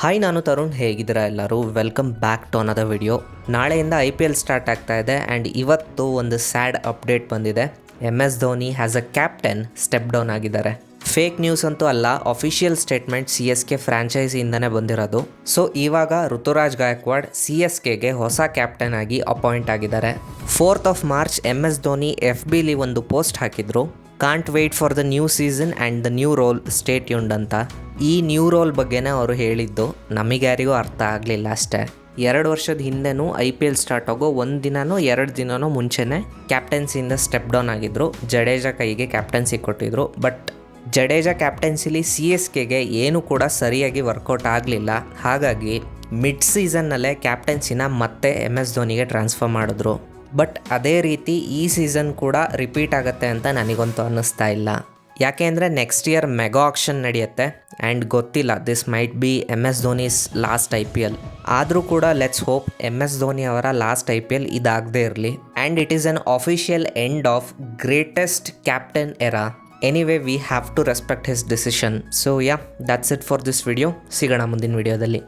Hi, ನಾನು ತರುಣ್. ಹೇಗಿದ್ದೀರಾ ಎಲ್ಲರೂ? Welcome back to another video. ನಾಳೆಯಿಂದ IPL ಸ್ಟಾರ್ಟ್ ಆಗ್ತಾ ಇದೆ ಆ್ಯಂಡ್ ಇವತ್ತು ಒಂದು ಸ್ಯಾಡ್ ಅಪ್ಡೇಟ್ ಬಂದಿದೆ. MS Dhoni has a captain step down ಆಗಿದ್ದಾರೆ. ಫೇಕ್ ನ್ಯೂಸ್ ಅಂತೂ ಅಲ್ಲ, ಅಫಿಷಿಯಲ್ ಸ್ಟೇಟ್ಮೆಂಟ್ CSK ಫ್ರಾಂಚೈಸಿಯಿಂದನೇ ಬಂದಿರೋದು. ಸೊ ಇವಾಗ ಋತುರಾಜ್ ಗಾಯಕ್ವಾಡ್ CSKಗೆ ಹೊಸ ಕ್ಯಾಪ್ಟನ್ ಆಗಿ ಅಪಾಯಿಂಟ್ ಆಗಿದ್ದಾರೆ. 4th ಮಾರ್ಚ್ MS ಧೋನಿ FBಲಿ ಒಂದು ಪೋಸ್ಟ್ ಹಾಕಿದ್ರು. Can't wait for the new season and the new role, stay tuned ಅಂತ. ಈ ನ್ಯೂ ರೋಲ್ ಬಗ್ಗೆನೇ ಅವರು ಹೇಳಿದ್ದು. ನಮಗ್ಯಾರಿಗೂ ಅರ್ಥ ಆಗಲಿಲ್ಲ ಅಷ್ಟೇ. 2 ವರ್ಷದ ಹಿಂದೆನೂ IPL ಸ್ಟಾರ್ಟ್ ಆಗೋ 1 ದಿನನೋ 2 ದಿನನೋ ಮುಂಚೆನೇ ಕ್ಯಾಪ್ಟನ್ಸಿಯಿಂದ ಸ್ಟೆಪ್ ಡೌನ್ ಆಗಿದ್ರು. ಜಡೇಜಾ ಕೈಗೆ ಕ್ಯಾಪ್ಟನ್ಸಿ ಕೊಟ್ಟಿದ್ರು. ಬಟ್ ಜಡೇಜಾ ಕ್ಯಾಪ್ಟನ್ಸಿಲಿ CSKಗೆ ಏನೂ ಕೂಡ ಸರಿಯಾಗಿ ವರ್ಕೌಟ್ ಆಗಲಿಲ್ಲ. ಹಾಗಾಗಿ ಮಿಡ್ ಸೀಸನ್ನಲ್ಲೇ ಕ್ಯಾಪ್ಟನ್ಸಿನ ಮತ್ತೆ MS ಧೋನಿಗೆ ಟ್ರಾನ್ಸ್ಫರ್ ಮಾಡಿದ್ರು. ಬಟ್ ಅದೇ ರೀತಿ ಈ ಸೀಸನ್ ಕೂಡ ರಿಪೀಟ್ ಆಗುತ್ತೆ ಅಂತ ನನಗಂತೂ ಅನ್ನಿಸ್ತಾ ಇಲ್ಲ. ಯಾಕೆ ಅಂದರೆ ನೆಕ್ಸ್ಟ್ ಇಯರ್ ಮೆಗಾ ಆಕ್ಷನ್ ನಡೆಯುತ್ತೆ ಆ್ಯಂಡ್ ಗೊತ್ತಿಲ್ಲ, this might be MS Dhoni's last IPL. ಆದರೂ ಕೂಡ ಲೆಟ್ಸ್ ಹೋಪ್ MS ಧೋನಿ ಅವರ ಲಾಸ್ಟ್ IPL ಇದಾಗದೇ ಇರಲಿ and it is an official end of greatest captain era. Anyway, we have to respect his decision. So yeah, that's it for this video. ಸಿಗೋಣ ಮುಂದಿನ ವಿಡಿಯೋದಲ್ಲಿ.